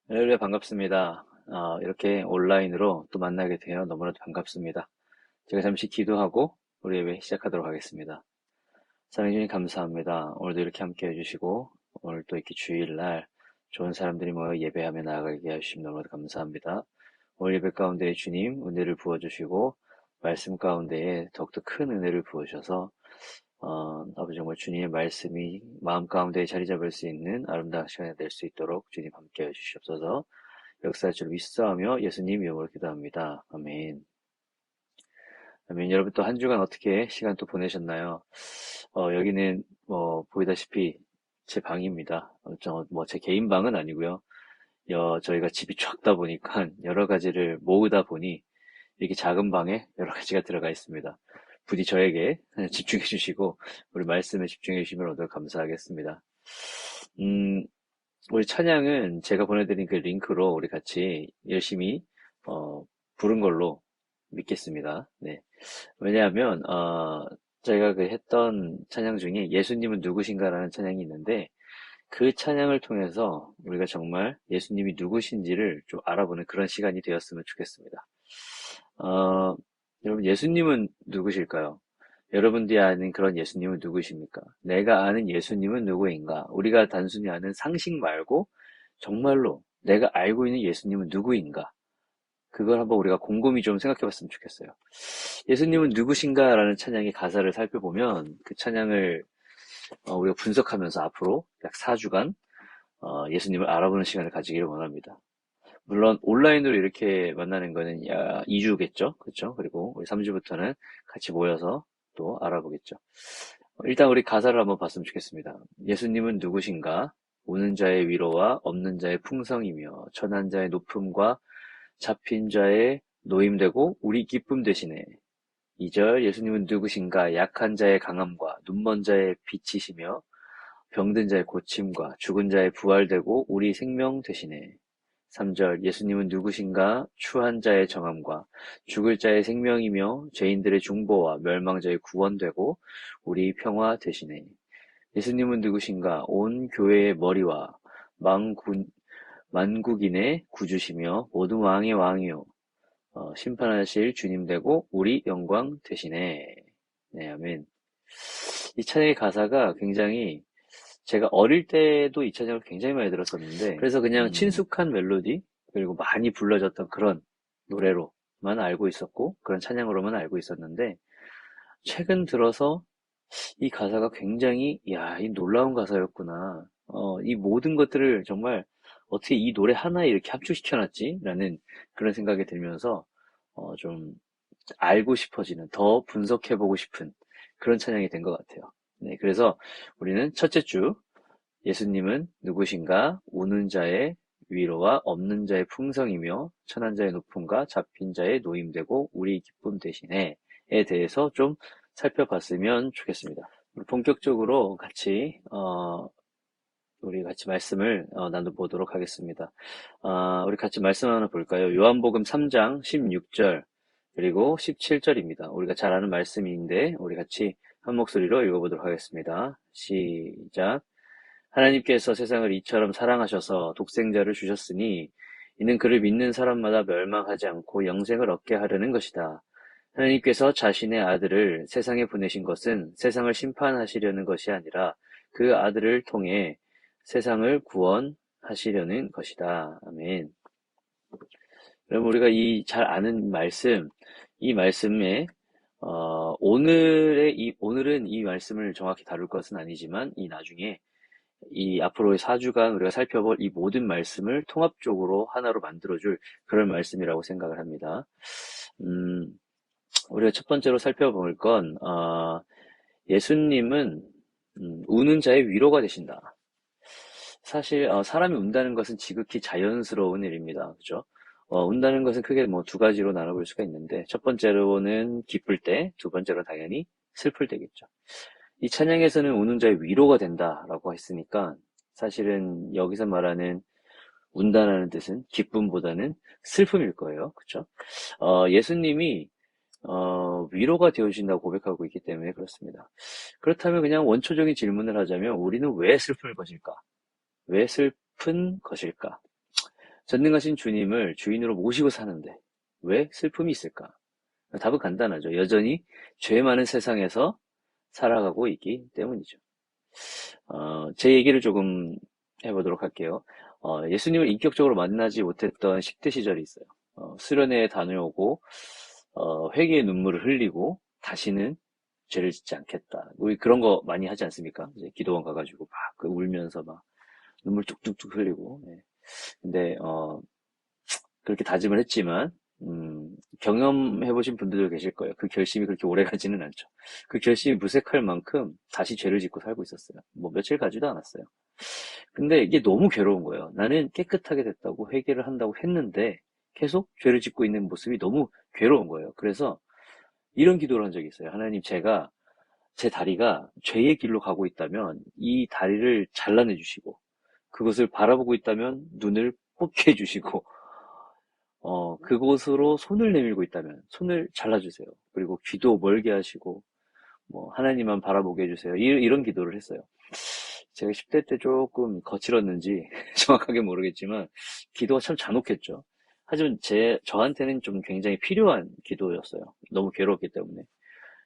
네, 반갑습니다. 이렇게 온라인으로 또 만나게 되어 너무나도 반갑습니다. 제가 잠시 기도하고 우리 예배 시작하도록 하겠습니다. 사랑해 주님 감사합니다. 오늘도 이렇게 함께 해주시고 오늘 또 이렇게 주일날 좋은 사람들이 모여 예배하며 나아가게 해주시면 너무나도 감사합니다. 오늘 예배 가운데 주님 은혜를 부어주시고 말씀 가운데에 더욱더 큰 은혜를 부어주셔서 아버지 정말 주님의 말씀이 마음 가운데 자리 잡을 수 있는 아름다운 시간이 될 수 있도록 주님 함께 해주시옵소서. 역사의 줄 믿사하며 예수님 이름으로 기도합니다. 아멘. 아멘. 여러분 또 한 주간 어떻게 시간 또 보내셨나요? 여기는 보이다시피 제 방입니다. 제 개인 방은 아니고요. 저희가 집이 작다 보니까 여러 가지를 모으다 보니 이렇게 작은 방에 여러 가지가 들어가 있습니다. 부디 저에게 집중해 주시고 우리 말씀에 집중해 주시면 오늘 감사하겠습니다. 음, 우리 찬양은 제가 보내드린 그 링크로 우리 같이 열심히 부른 걸로 믿겠습니다. 네. 왜냐하면 저희가 그 했던 찬양 중에 예수님은 누구신가라는 찬양이 있는데 그 찬양을 통해서 우리가 정말 예수님이 누구신지를 좀 알아보는 그런 시간이 되었으면 좋겠습니다. 어, 여러분 예수님은 누구실까요? 여러분들이 아는 그런 예수님은 누구십니까? 내가 아는 예수님은 누구인가? 우리가 단순히 아는 상식 말고 정말로 내가 알고 있는 예수님은 누구인가? 그걸 한번 우리가 곰곰이 좀 생각해 봤으면 좋겠어요. 예수님은 누구신가라는 찬양의 가사를 살펴보면 그 찬양을 우리가 분석하면서 앞으로 약 4주간 예수님을 알아보는 시간을 가지기를 원합니다. 물론 온라인으로 이렇게 만나는 거는 2주겠죠. 그렇죠? 그리고 우리 3주부터는 같이 모여서 또 알아보겠죠. 일단 우리 가사를 한번 봤으면 좋겠습니다. 예수님은 누구신가? 오는 자의 위로와 없는 자의 풍성이며 천한 자의 높음과 잡힌 자의 노임되고 우리 기쁨 되시네. 2절 예수님은 누구신가? 약한 자의 강함과 눈먼 자의 빛이시며 병든 자의 고침과 죽은 자의 부활되고 우리 생명 되시네. 3절 예수님은 누구신가? 추한 자의 정함과 죽을 자의 생명이며 죄인들의 중보와 멸망자의 구원되고 우리 평화 되시네. 예수님은 누구신가? 온 교회의 머리와 만국인의 구주시며 모든 왕의 왕이요 심판하실 주님 되고 우리 영광 되시네. 네, 아멘. 이 찬양의 가사가 굉장히 제가 어릴 때도 이 찬양을 굉장히 많이 들었었는데 그래서 그냥 친숙한 멜로디 그리고 많이 불러졌던 그런 노래로만 알고 있었고 그런 찬양으로만 알고 있었는데 최근 들어서 이 가사가 굉장히 이 놀라운 가사였구나. 이 모든 것들을 정말 어떻게 이 노래 하나에 이렇게 합주시켜놨지? 라는 그런 생각이 들면서 좀 알고 싶어지는 더 분석해보고 싶은 그런 찬양이 된 것 같아요. 네, 그래서 우리는 첫째 주 예수님은 누구신가? 우는 자의 위로와 없는 자의 풍성이며 천한 자의 높음과 잡힌 자의 노임되고 우리 기쁨 되시네에 대해서 좀 살펴봤으면 좋겠습니다. 우리 본격적으로 우리 같이 말씀을 나눠보도록 하겠습니다. 우리 같이 말씀 하나 볼까요? 요한복음 3장 16절 그리고 17절입니다. 우리가 잘 아는 말씀인데 우리 같이 한 목소리로 읽어보도록 하겠습니다. 시작. 하나님께서 세상을 이처럼 사랑하셔서 독생자를 주셨으니 이는 그를 믿는 사람마다 멸망하지 않고 영생을 얻게 하려는 것이다. 하나님께서 자신의 아들을 세상에 보내신 것은 세상을 심판하시려는 것이 아니라 그 아들을 통해 세상을 구원하시려는 것이다. 아멘. 여러분 우리가 이 잘 아는 말씀, 이 말씀에 오늘은 이 말씀을 정확히 다룰 것은 아니지만 이 나중에 이 앞으로의 4주간 우리가 살펴볼 이 모든 말씀을 통합적으로 하나로 만들어줄 그런 말씀이라고 생각을 합니다. 우리가 첫 번째로 살펴볼 건 예수님은 우는 자의 위로가 되신다. 사실 사람이 운다는 것은 지극히 자연스러운 일입니다. 그죠? 운다는 것은 크게 뭐 두 가지로 나눠볼 수가 있는데 첫 번째로는 기쁠 때, 두 번째로 당연히 슬플 때겠죠. 이 찬양에서는 우는 자의 위로가 된다라고 했으니까 사실은 여기서 말하는 운다라는 뜻은 기쁨보다는 슬픔일 거예요. 그렇죠? 예수님이 위로가 되어주신다고 고백하고 있기 때문에 그렇습니다. 그렇다면 그냥 원초적인 질문을 하자면 우리는 왜 슬플 것일까? 왜 슬픈 것일까? 전능하신 주님을 주인으로 모시고 사는데 왜 슬픔이 있을까? 답은 간단하죠. 여전히 죄 많은 세상에서 살아가고 있기 때문이죠. 제 얘기를 조금 해보도록 할게요. 예수님을 인격적으로 만나지 못했던 10대 시절이 있어요. 수련회에 다녀오고, 회개의 눈물을 흘리고, 다시는 죄를 짓지 않겠다. 우리 그런 거 많이 하지 않습니까? 이제 기도원 가가지고 막 울면서 막 눈물 뚝뚝뚝 흘리고. 네. 근데, 그렇게 다짐을 했지만, 경험해보신 분들도 계실 거예요. 그 결심이 그렇게 오래 가지는 않죠. 그 결심이 무색할 만큼 다시 죄를 짓고 살고 있었어요. 뭐 며칠 가지도 않았어요. 근데 이게 너무 괴로운 거예요. 나는 깨끗하게 됐다고 회개를 한다고 했는데 계속 죄를 짓고 있는 모습이 너무 괴로운 거예요. 그래서 이런 기도를 한 적이 있어요. 하나님, 제 다리가 죄의 길로 가고 있다면 이 다리를 잘라내 주시고, 그것을 바라보고 있다면 눈을 뽑게 해주시고, 그곳으로 손을 내밀고 있다면 손을 잘라주세요. 그리고 귀도 멀게 하시고, 뭐 하나님만 바라보게 해주세요. 이런 기도를 했어요. 제가 10대 때 조금 거칠었는지 정확하게 모르겠지만 기도가 참 잔혹했죠. 하지만 저한테는 좀 굉장히 필요한 기도였어요. 너무 괴로웠기 때문에.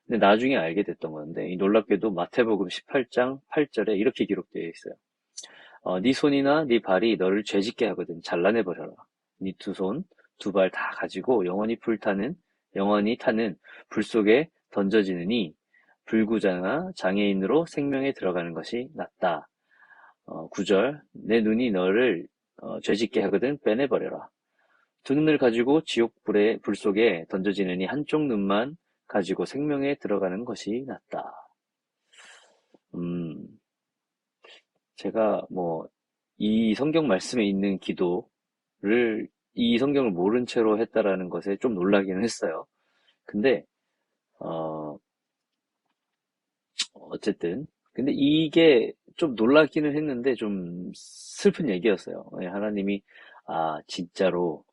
근데 나중에 알게 됐던 건데, 이 놀랍게도 마태복음 18장 8절에 이렇게 기록되어 있어요. 네 손이나 네 발이 너를 죄짓게 하거든 잘라내버려라. 네 두 손, 두 발 다 가지고 영원히 타는 불 속에 던져지느니 불구자나 장애인으로 생명에 들어가는 것이 낫다. 9절, 내 눈이 너를 죄짓게 하거든 빼내버려라. 두 눈을 가지고 불 속에 던져지느니 한쪽 눈만 가지고 생명에 들어가는 것이 낫다. 음, 제가 뭐, 이 성경 말씀에 있는 기도를 이 성경을 모른 채로 했다라는 것에 좀 놀라기는 했어요. 근데, 어, 어쨌든. 근데 이게 좀 놀라기는 했는데 좀 슬픈 얘기였어요. 예, 하나님이, 진짜로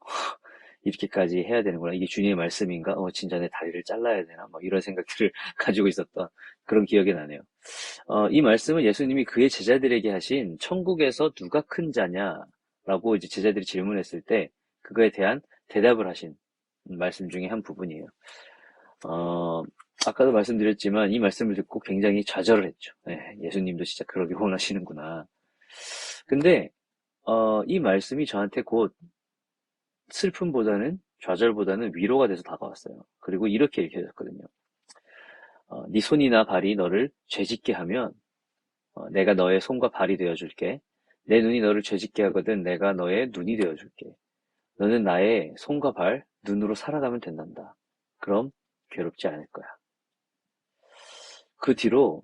이렇게까지 해야 되는구나. 이게 주님의 말씀인가? 진짜 내 다리를 잘라야 되나? 뭐 이런 생각들을 가지고 있었던 그런 기억이 나네요. 이 말씀은 예수님이 그의 제자들에게 하신 천국에서 누가 큰 자냐라고 이제 제자들이 질문했을 때 그거에 대한 대답을 하신 말씀 중에 한 부분이에요. 어, 아까도 말씀드렸지만 이 말씀을 듣고 굉장히 좌절을 했죠. 예수님도 진짜 그러기 원하시는구나. 근데 이 말씀이 저한테 곧 슬픔보다는 좌절보다는 위로가 돼서 다가왔어요. 그리고 이렇게 얘기해줬거든요. 네 손이나 발이 너를 죄짓게 하면 내가 너의 손과 발이 되어줄게. 내 눈이 너를 죄짓게 하거든 내가 너의 눈이 되어줄게. 너는 나의 손과 발, 눈으로 살아가면 된단다. 그럼 괴롭지 않을 거야. 그 뒤로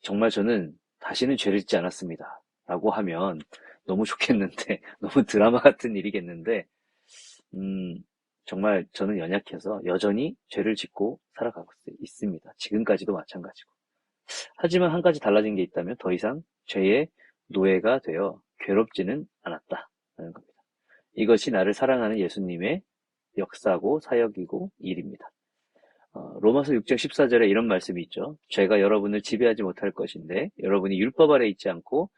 정말 저는 다시는 죄를 짓지 않았습니다. 라고 하면 너무 좋겠는데 너무 드라마 같은 일이겠는데 음, 정말 저는 연약해서 여전히 죄를 짓고 살아가고 있습니다. 지금까지도 마찬가지고. 하지만 한 가지 달라진 게 있다면 더 이상 죄의 노예가 되어 괴롭지는 않았다는 겁니다. 이것이 나를 사랑하는 예수님의 역사고 사역이고 일입니다. 로마서 6장 14절에 이런 말씀이 있죠. 죄가 여러분을 지배하지 못할 것인데 여러분이 율법 아래 있지 않고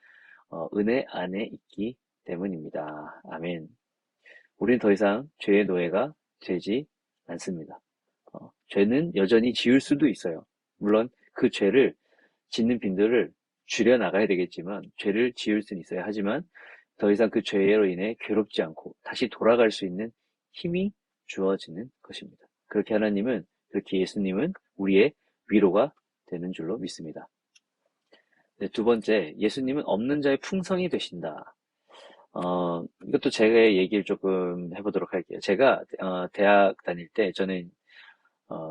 은혜 안에 있기 때문입니다. 아멘. 우리는 더 이상 죄의 노예가 되지 않습니다. 죄는 여전히 지을 수도 있어요. 물론 그 죄를 짓는 빈도를 줄여나가야 되겠지만 죄를 지을 수는 있어요. 하지만 더 이상 그 죄로 인해 괴롭지 않고 다시 돌아갈 수 있는 힘이 주어지는 것입니다. 그렇게 예수님은 우리의 위로가 되는 줄로 믿습니다. 네, 두 번째, 예수님은 없는 자의 풍성이 되신다. 이것도 제가 얘기를 조금 해보도록 할게요. 제가 대학 다닐 때 저는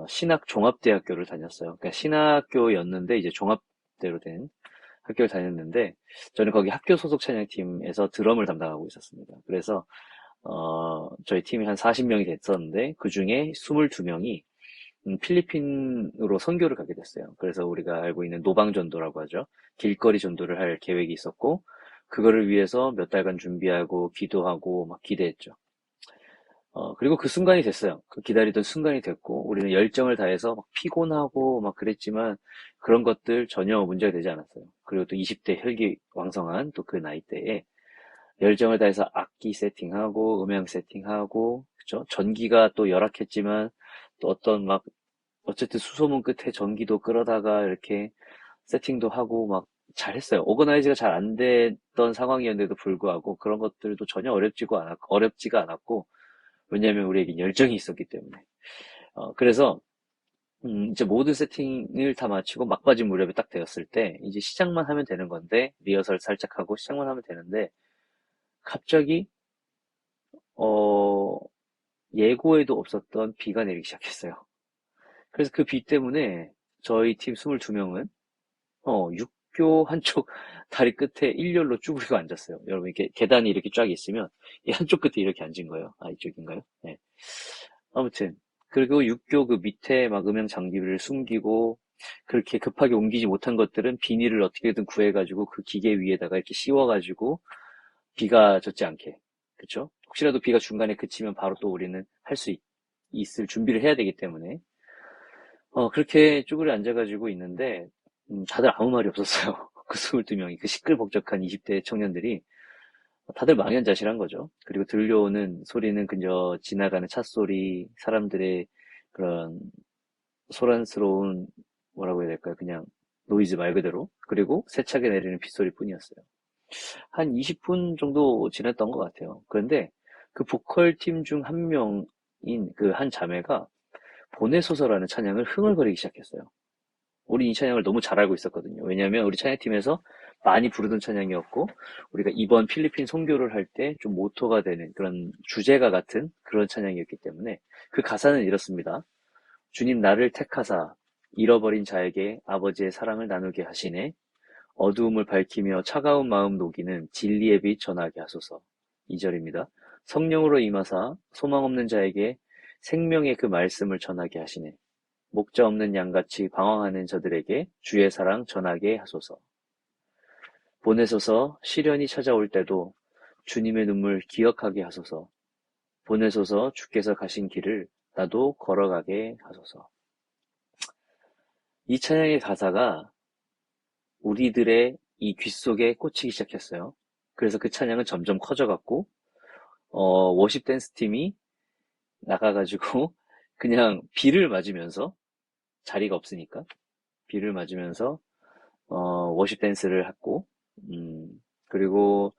신학 종합대학교를 다녔어요. 그러니까 신학교였는데 이제 종합대로 된 학교를 다녔는데 저는 거기 학교 소속 찬양팀에서 드럼을 담당하고 있었습니다. 그래서 저희 팀이 한 40명이 됐었는데 그 중에 22명이 필리핀으로 선교를 가게 됐어요. 그래서 우리가 알고 있는 노방전도라고 하죠. 길거리 전도를 할 계획이 있었고 그거를 위해서 몇 달간 준비하고 기도하고 막 기대했죠. 그리고 그 순간이 됐어요. 그 기다리던 순간이 됐고, 우리는 열정을 다해서 막 피곤하고 막 그랬지만, 그런 것들 전혀 문제가 되지 않았어요. 그리고 또 20대 혈기왕성한 또 그 나이대에, 열정을 다해서 악기 세팅하고, 음향 세팅하고, 그쵸? 전기가 또 열악했지만, 또 어떤 막, 어쨌든 수소문 끝에 전기도 끌어다가 이렇게 세팅도 하고 막 잘했어요. 오거나이즈가 잘 안 됐던 상황이었는데도 불구하고 그런 것들도 전혀 어렵지가 않았고, 왜냐하면 우리에게 열정이 있었기 때문에. 그래서 이제 모든 세팅을 다 마치고 막바지 무렵에 딱 되었을 때 이제 시작만 하면 되는 건데 리허설 살짝 하고 시작만 하면 되는데 갑자기 어, 예고에도 없었던 비가 내리기 시작했어요. 그래서 그 비 때문에 저희 팀 22명은 육교 한쪽 다리 끝에 일렬로 쭈그리고 앉았어요. 여러분, 이렇게 계단이 이렇게 쫙 있으면 이 한쪽 끝에 이렇게 앉은 거예요. 아, 이쪽인가요? 네. 아무튼 그리고 육교 그 밑에 막 음향 장비를 숨기고 그렇게 급하게 옮기지 못한 것들은 비닐을 어떻게든 구해가지고 그 기계 위에다가 이렇게 씌워가지고 비가 젖지 않게. 그쵸? 혹시라도 비가 중간에 그치면 바로 또 우리는 할 수 있을 준비를 해야 되기 때문에 그렇게 쭈그려 앉아가지고 있는데 다들 아무 말이 없었어요. 그 22명이 그 시끌벅적한 20대 청년들이 다들 망연자실한 거죠. 그리고 들려오는 소리는 그저 지나가는 차 소리, 사람들의 그런 소란스러운 뭐라고 해야 될까요? 그냥 노이즈 말 그대로. 그리고 세차게 내리는 빗소리 뿐이었어요. 한 20분 정도 지났던 것 같아요. 그런데 그 보컬 팀 중 한 명인 그 한 자매가 보내소서라는 찬양을 흥얼거리기 시작했어요. 우리 이 찬양을 너무 잘 알고 있었거든요. 왜냐하면 우리 찬양팀에서 많이 부르던 찬양이었고, 우리가 이번 필리핀 선교를 할 때 좀 모토가 되는 그런 주제가 같은 그런 찬양이었기 때문에 그 가사는 이렇습니다. 주님 나를 택하사 잃어버린 자에게 아버지의 사랑을 나누게 하시네. 어두움을 밝히며 차가운 마음 녹이는 진리의 빛 전하게 하소서. 2절입니다. 성령으로 임하사 소망 없는 자에게 생명의 그 말씀을 전하게 하시네. 목자 없는 양같이 방황하는 저들에게 주의 사랑 전하게 하소서. 보내소서 시련이 찾아올 때도 주님의 눈물 기억하게 하소서. 보내소서 주께서 가신 길을 나도 걸어가게 하소서. 이 찬양의 가사가 우리들의 이 귀 속에 꽂히기 시작했어요. 그래서 그 찬양은 점점 커져갔고, 워십 댄스 팀이 나가가지고 그냥 비를 맞으면서 자리가 없으니까 비를 맞으면서 워십 댄스를 했고, 음, 그리고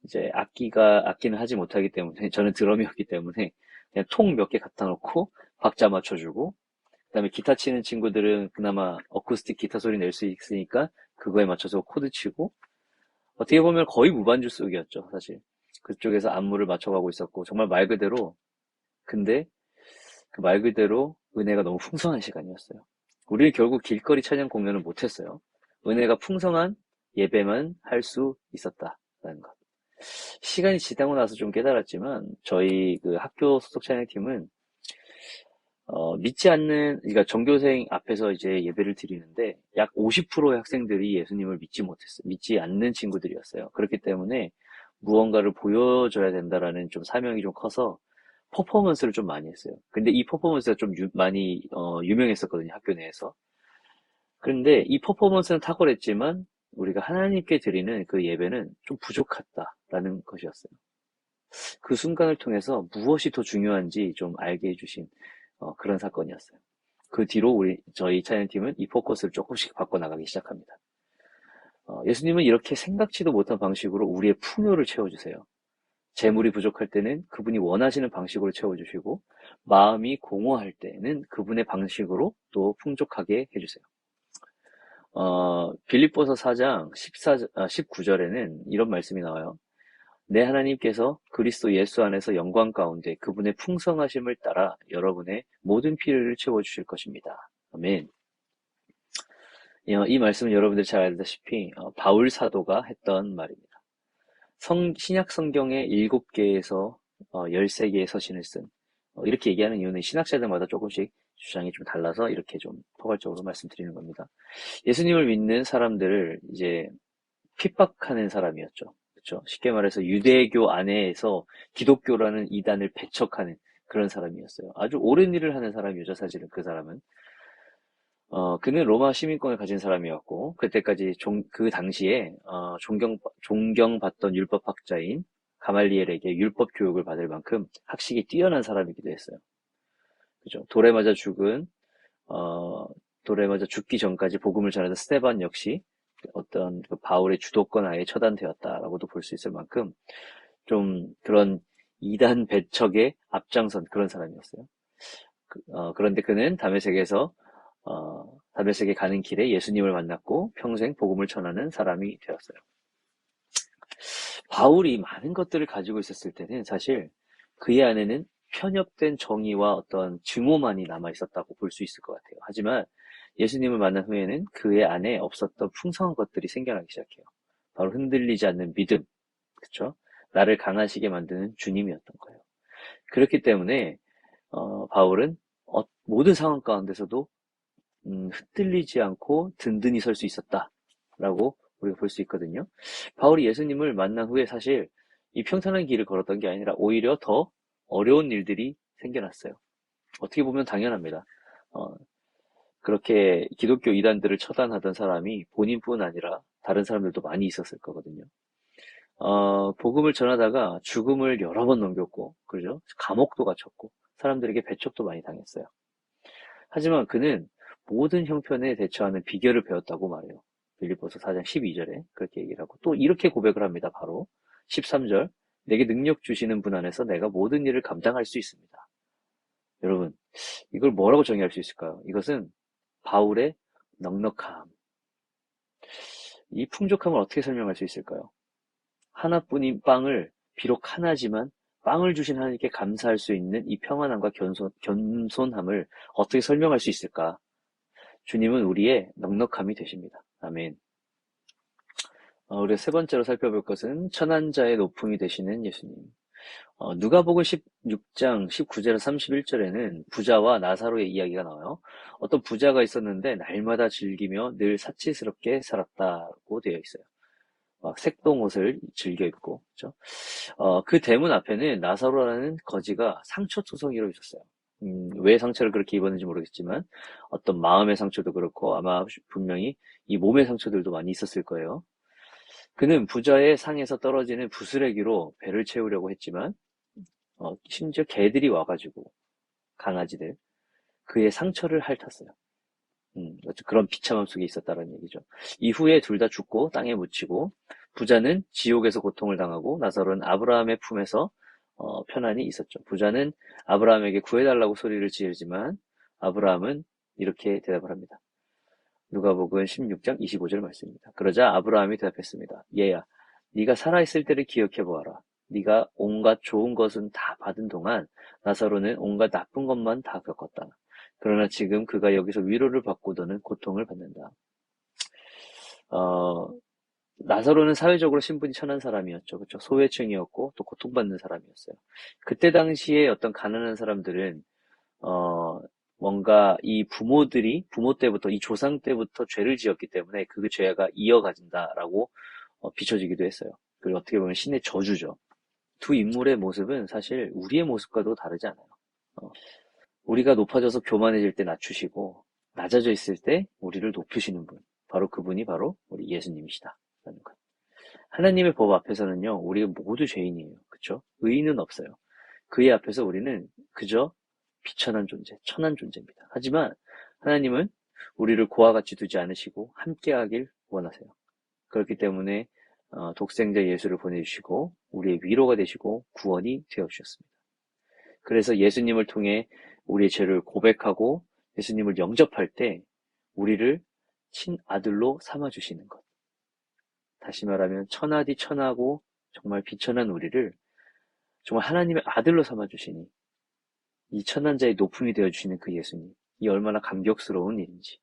이제 악기는 하지 못하기 때문에, 저는 드럼이었기 때문에, 그냥 통 몇 개 갖다 놓고, 박자 맞춰주고, 그 다음에 기타 치는 친구들은 그나마 어쿠스틱 기타 소리 낼 수 있으니까, 그거에 맞춰서 코드 치고, 어떻게 보면 거의 무반주 속이었죠, 사실. 그쪽에서 안무를 맞춰가고 있었고, 정말 말 그대로, 근데 그 말 그대로 은혜가 너무 풍성한 시간이었어요. 우리는 결국 길거리 찬양 공연을 못했어요. 은혜가 풍성한 예배만 할 수 있었다라는 것. 시간이 지나고 나서 좀 깨달았지만 저희 그 학교 소속 찬양팀은 믿지 않는 그러니까 전교생 앞에서 이제 예배를 드리는데 약 50%의 학생들이 예수님을 믿지 않는 친구들이었어요. 그렇기 때문에 무언가를 보여줘야 된다라는 좀 사명이 좀 커서 퍼포먼스를 좀 많이 했어요. 근데 이 퍼포먼스가 좀 많이 유명했었거든요, 학교 내에서. 그런데 이 퍼포먼스는 탁월했지만 우리가 하나님께 드리는 그 예배는 좀 부족했다라는 것이었어요. 그 순간을 통해서 무엇이 더 중요한지 좀 알게 해주신 그런 사건이었어요. 그 뒤로 저희 찬양팀은 이 포커스를 조금씩 바꿔나가기 시작합니다. 예수님은 이렇게 생각지도 못한 방식으로 우리의 풍요를 채워주세요. 재물이 부족할 때는 그분이 원하시는 방식으로 채워주시고 마음이 공허할 때는 그분의 방식으로 또 풍족하게 해주세요. 빌립보서 4장 19절에는 이런 말씀이 나와요. 내 하나님께서 그리스도 예수 안에서 영광 가운데 그분의 풍성하심을 따라 여러분의 모든 필요를 채워주실 것입니다. 아멘. 이 말씀은 여러분들 잘 알다시피 바울 사도가 했던 말입니다. 신약 성경의 7개에서 13개의 서신을 쓴 이렇게 얘기하는 이유는 신학자들마다 조금씩 주장이 좀 달라서 이렇게 좀 포괄적으로 말씀드리는 겁니다. 예수님을 믿는 사람들을 이제 핍박하는 사람이었죠. 그렇죠? 쉽게 말해서 유대교 안에서 기독교라는 이단을 배척하는 그런 사람이었어요. 아주 옳은 일을 하는 사람이죠, 사실은 그 사람은. 그는 로마 시민권을 가진 사람이었고, 그때까지 그 당시에, 존경받던 율법학자인 가말리엘에게 율법 교육을 받을 만큼 학식이 뛰어난 사람이기도 했어요. 그죠? 어, 돌에 맞아 죽기 전까지 복음을 전하던 스테반 역시 어떤 그 바울의 주도권 하에 처단되었다라고도 볼 수 있을 만큼 좀 그런 이단 배척에 앞장선 그런 사람이었어요. 그런데 그는 다메섹에 가는 길에 예수님을 만났고 평생 복음을 전하는 사람이 되었어요. 바울이 많은 것들을 가지고 있었을 때는 사실 그의 안에는 편협된 정의와 어떤 증오만이 남아 있었다고 볼 수 있을 것 같아요. 하지만 예수님을 만난 후에는 그의 안에 없었던 풍성한 것들이 생겨나기 시작해요. 바로 흔들리지 않는 믿음, 그쵸? 나를 강하시게 만드는 주님이었던 거예요. 그렇기 때문에 바울은 모든 상황 가운데서도 흔들리지 않고 든든히 설 수 있었다라고 우리가 볼 수 있거든요. 바울이 예수님을 만난 후에 사실 이 평탄한 길을 걸었던 게 아니라 오히려 더 어려운 일들이 생겨났어요. 어떻게 보면 당연합니다. 어, 그렇게 기독교 이단들을 처단하던 사람이 본인뿐 아니라 다른 사람들도 많이 있었을 거거든요. 복음을 전하다가 죽음을 여러 번 넘겼고, 그죠? 감옥도 갇혔고, 사람들에게 배척도 많이 당했어요. 하지만 그는 모든 형편에 대처하는 비결을 배웠다고 말해요. 빌립보서 4장 12절에 그렇게 얘기를 하고 또 이렇게 고백을 합니다. 바로 13절 내게 능력 주시는 분 안에서 내가 모든 일을 감당할 수 있습니다. 여러분 이걸 뭐라고 정의할 수 있을까요? 이것은 바울의 넉넉함. 이 풍족함을 어떻게 설명할 수 있을까요? 하나뿐인 빵을 비록 하나지만 빵을 주신 하나님께 감사할 수 있는 이 평안함과 겸손함을 어떻게 설명할 수 있을까? 주님은 우리의 넉넉함이 되십니다. 아멘. 우리가 세 번째로 살펴볼 것은 천한 자의 높음이 되시는 예수님. 누가복음 16장 19절에서 31절에는 부자와 나사로의 이야기가 나와요. 어떤 부자가 있었는데 날마다 즐기며 늘 사치스럽게 살았다고 되어 있어요. 막 색동 옷을 즐겨 입고, 그렇죠? 그 대문 앞에는 나사로라는 거지가 상처투성이로 있었어요. 왜 상처를 그렇게 입었는지 모르겠지만 어떤 마음의 상처도 그렇고 아마 분명히 이 몸의 상처들도 많이 있었을 거예요. 그는 부자의 상에서 떨어지는 부스레기로 배를 채우려고 했지만 심지어 개들이 와가지고 강아지들 그의 상처를 핥았어요. 그런 비참함 속에 있었다는 얘기죠. 이후에 둘 다 죽고 땅에 묻히고 부자는 지옥에서 고통을 당하고 나사로는 아브라함의 품에서 편안히 있었죠. 부자는 아브라함에게 구해달라고 소리를 지르지만 아브라함은 이렇게 대답을 합니다. 누가복음 16장 25절 말씀입니다. 그러자 아브라함이 대답했습니다. 얘야, 네가 살아있을 때를 기억해 보아라. 네가 온갖 좋은 것은 다 받은 동안 나사로는 온갖 나쁜 것만 다 겪었다. 그러나 지금 그가 여기서 위로를 받고 너는 고통을 받는다. 나사로는 사회적으로 신분이 천한 사람이었죠. 그렇죠? 소외층이었고 또 고통받는 사람이었어요. 그때 당시에 어떤 가난한 사람들은 뭔가 이 부모 때부터, 이 조상 때부터 죄를 지었기 때문에 그 죄가 이어가진다라고 비춰지기도 했어요. 그리고 어떻게 보면 신의 저주죠. 두 인물의 모습은 사실 우리의 모습과도 다르지 않아요. 우리가 높아져서 교만해질 때 낮추시고, 낮아져 있을 때 우리를 높이시는 분. 바로 그분이 바로 우리 예수님이시다. 라는 것. 하나님의 법 앞에서는요, 우리가 모두 죄인이에요. 그쵸? 의인은 없어요. 그의 앞에서 우리는 그저 비천한 존재, 천한 존재입니다. 하지만 하나님은 우리를 고와 같이 두지 않으시고 함께하길 원하세요. 그렇기 때문에 독생자 예수를 보내주시고 우리의 위로가 되시고 구원이 되어주셨습니다. 그래서 예수님을 통해 우리의 죄를 고백하고 예수님을 영접할 때 우리를 친아들로 삼아주시는 것. 다시 말하면 천하디 천하고 정말 비천한 우리를 정말 하나님의 아들로 삼아주시니 이 천한 자의 높음이 되어주시는 그 예수님, 이 얼마나 감격스러운 일인지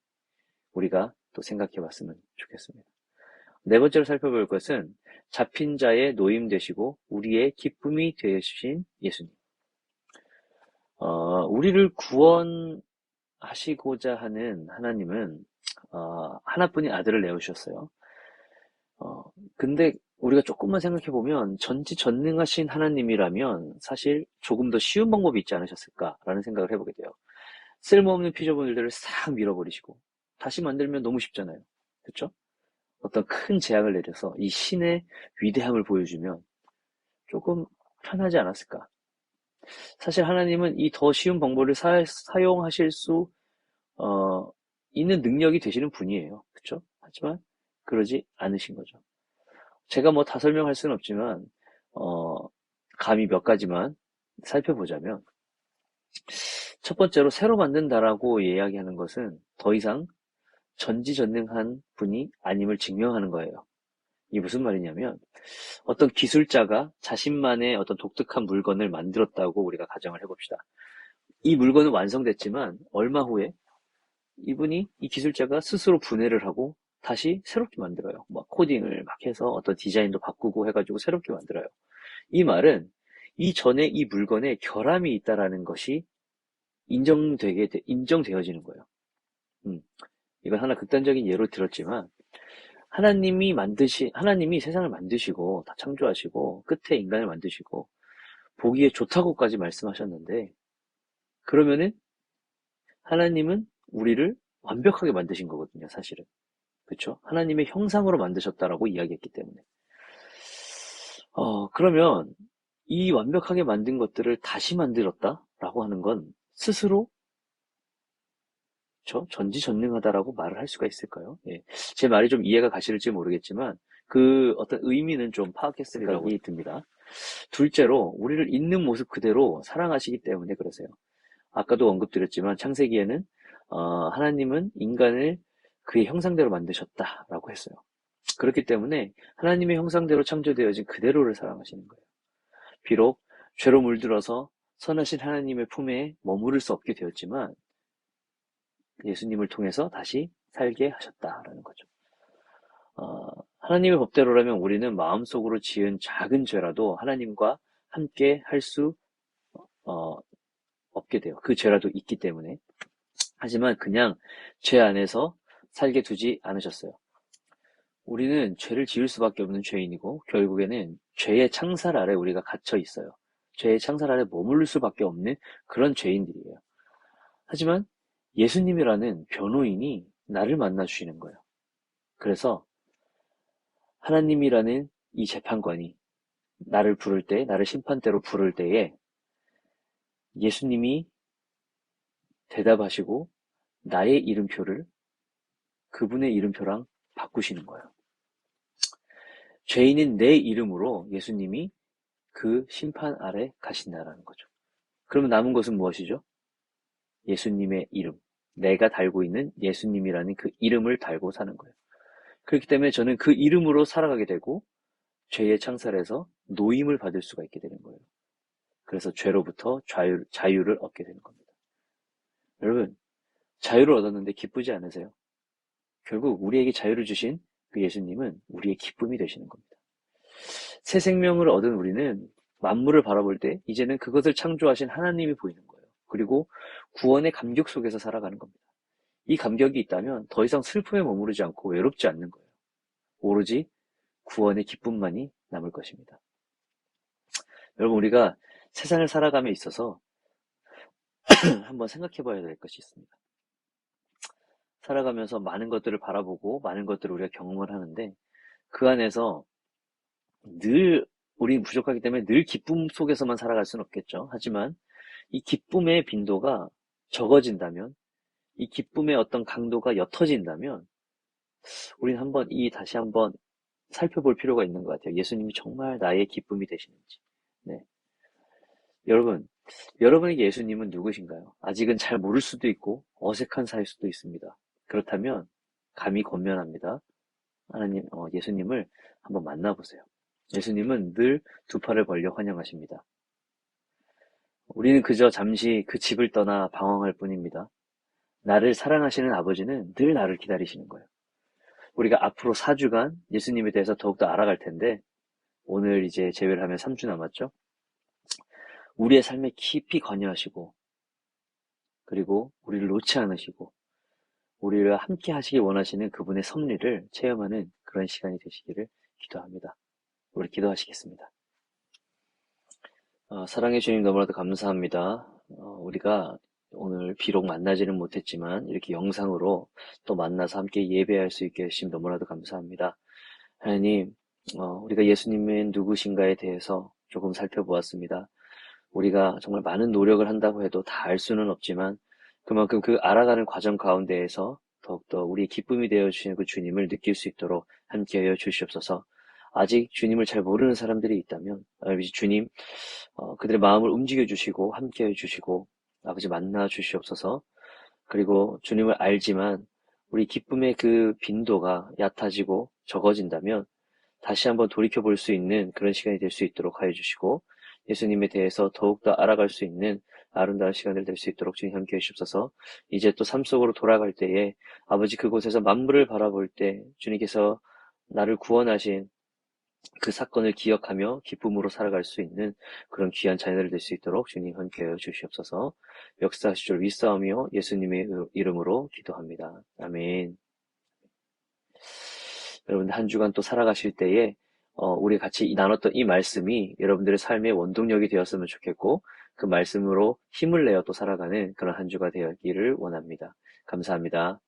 우리가 또 생각해 봤으면 좋겠습니다. 네 번째로 살펴볼 것은 잡힌 자의 노임 되시고 우리의 기쁨이 되어주신 예수님. 우리를 구원하시고자 하는 하나님은 하나뿐인 아들을 내어주셨어요. 근데 우리가 조금만 생각해 보면 전지전능하신 하나님이라면 사실 조금 더 쉬운 방법이 있지 않으셨을까라는 생각을 해보게 돼요. 쓸모없는 피조물들을 싹 밀어버리시고 다시 만들면 너무 쉽잖아요. 그쵸? 어떤 큰 제약을 내려서 이 신의 위대함을 보여주면 조금 편하지 않았을까? 사실 하나님은 이 더 쉬운 방법을 사용하실 수 어, 있는 능력이 되시는 분이에요. 그쵸? 하지만 그러지 않으신 거죠. 제가 뭐 다 설명할 수는 없지만 어, 감히 몇 가지만 살펴보자면 첫 번째로 새로 만든다라고 이야기하는 것은 더 이상 전지전능한 분이 아님을 증명하는 거예요. 이게 무슨 말이냐면 어떤 기술자가 자신만의 어떤 독특한 물건을 만들었다고 우리가 가정을 해봅시다. 이 물건은 완성됐지만 얼마 후에 이분이 이 기술자가 스스로 분해를 하고 다시 새롭게 만들어요. 막 코딩을 막 해서 어떤 디자인도 바꾸고 해가지고 새롭게 만들어요. 이 말은 이전에 이 물건에 결함이 있다라는 것이 인정되어지는 거예요. 음, 이건 하나 극단적인 예로 들었지만 하나님이 세상을 만드시고 다 창조하시고 끝에 인간을 만드시고 보기에 좋다고까지 말씀하셨는데 그러면은 하나님은 우리를 완벽하게 만드신 거거든요, 사실은. 그렇죠? 하나님의 형상으로 만드셨다라고 이야기했기 때문에. 그러면 이 완벽하게 만든 것들을 다시 만들었다라고 하는 건 스스로 전지전능하다라고 말을 할 수가 있을까요? 예. 제 말이 좀 이해가 가실지 모르겠지만 그 어떤 의미는 좀 파악했을 생각이 듭니다. 둘째로 우리를 있는 모습 그대로 사랑하시기 때문에 그러세요. 아까도 언급드렸지만 창세기에는 하나님은 인간을 그의 형상대로 만드셨다라고 했어요. 그렇기 때문에 하나님의 형상대로 창조되어진 그대로를 사랑하시는 거예요. 비록 죄로 물들어서 선하신 하나님의 품에 머무를 수 없게 되었지만 예수님을 통해서 다시 살게 하셨다라는 거죠. 하나님의 법대로라면 우리는 마음속으로 지은 작은 죄라도 하나님과 함께 할 수 없게 돼요. 그 죄라도 있기 때문에. 하지만 그냥 죄 안에서 살게 두지 않으셨어요. 우리는 죄를 지을 수밖에 없는 죄인이고 결국에는 죄의 창살 아래 우리가 갇혀 있어요. 죄의 창살 아래 머무를 수밖에 없는 그런 죄인들이에요. 하지만 예수님이라는 변호인이 나를 만나 주시는 거예요. 그래서 하나님이라는 이 재판관이 나를 부를 때, 나를 심판대로 부를 때에 예수님이 대답하시고 나의 이름표를 그분의 이름표랑 바꾸시는 거예요. 죄인인 내 이름으로 예수님이 그 심판 아래 가신다라는 거죠. 그러면 남은 것은 무엇이죠? 예수님의 이름. 내가 달고 있는 예수님이라는 그 이름을 달고 사는 거예요. 그렇기 때문에 저는 그 이름으로 살아가게 되고 죄의 창살에서 노임을 받을 수가 있게 되는 거예요. 그래서 죄로부터 자유를 얻게 되는 겁니다. 여러분, 자유를 얻었는데 기쁘지 않으세요? 결국 우리에게 자유를 주신 그 예수님은 우리의 기쁨이 되시는 겁니다. 새 생명을 얻은 우리는 만물을 바라볼 때 이제는 그것을 창조하신 하나님이 보이는 거예요. 그리고 구원의 감격 속에서 살아가는 겁니다. 이 감격이 있다면 더 이상 슬픔에 머무르지 않고 외롭지 않는 거예요. 오로지 구원의 기쁨만이 남을 것입니다. 여러분, 우리가 세상을 살아감에 있어서 한번 생각해 봐야 될 것이 있습니다. 살아가면서 많은 것들을 바라보고 많은 것들을 우리가 경험을 하는데 그 안에서 늘 우리는 부족하기 때문에 늘 기쁨 속에서만 살아갈 수는 없겠죠. 하지만 이 기쁨의 빈도가 적어진다면 이 기쁨의 어떤 강도가 옅어진다면 우리는 다시 한번 살펴볼 필요가 있는 것 같아요. 예수님이 정말 나의 기쁨이 되시는지. 네. 여러분에게 예수님은 누구신가요? 아직은 잘 모를 수도 있고 어색한 사이일 수도 있습니다. 그렇다면 감히 권면합니다. 예수님을 한번 만나보세요. 예수님은 늘 두 팔을 벌려 환영하십니다. 우리는 그저 잠시 그 집을 떠나 방황할 뿐입니다. 나를 사랑하시는 아버지는 늘 나를 기다리시는 거예요. 우리가 앞으로 4주간 예수님에 대해서 더욱더 알아갈 텐데 오늘 이제 제외를 하면 3주 남았죠. 우리의 삶에 깊이 관여하시고 그리고 우리를 놓지 않으시고 우리를 함께 하시기 원하시는 그분의 섭리를 체험하는 그런 시간이 되시기를 기도합니다. 우리 기도하시겠습니다. 사랑해 주님 너무나도 감사합니다. 우리가 오늘 비록 만나지는 못했지만 이렇게 영상으로 또 만나서 함께 예배할 수 있게 해주심 너무나도 감사합니다. 하나님, 우리가 예수님은 누구신가에 대해서 조금 살펴보았습니다. 우리가 정말 많은 노력을 한다고 해도 다 알 수는 없지만 그만큼 그 알아가는 과정 가운데에서 더욱더 우리의 기쁨이 되어 주시는 그 주님을 느낄 수 있도록 함께하여 주시옵소서. 아직 주님을 잘 모르는 사람들이 있다면 아버지 주님, 그들의 마음을 움직여 주시고 함께해 주시고 아버지 만나 주시옵소서. 그리고 주님을 알지만 우리 기쁨의 그 빈도가 얕아지고 적어진다면 다시 한번 돌이켜 볼 수 있는 그런 시간이 될 수 있도록 하여 주시고 예수님에 대해서 더욱더 알아갈 수 있는 아름다운 시간을 될 수 있도록 주님 함께 해주옵소서. 이제 또 삶 속으로 돌아갈 때에 아버지 그곳에서 만물을 바라볼 때 주님께서 나를 구원하신 그 사건을 기억하며 기쁨으로 살아갈 수 있는 그런 귀한 자녀들 될 수 있도록 주님 함께하여 주시옵소서. 역사하실 줄 믿사오며 예수님의 이름으로 기도합니다. 아멘. 여러분들 한 주간 또 살아가실 때에 우리 같이 나눴던 이 말씀이 여러분들의 삶의 원동력이 되었으면 좋겠고 그 말씀으로 힘을 내어 또 살아가는 그런 한 주가 되었기를 원합니다. 감사합니다.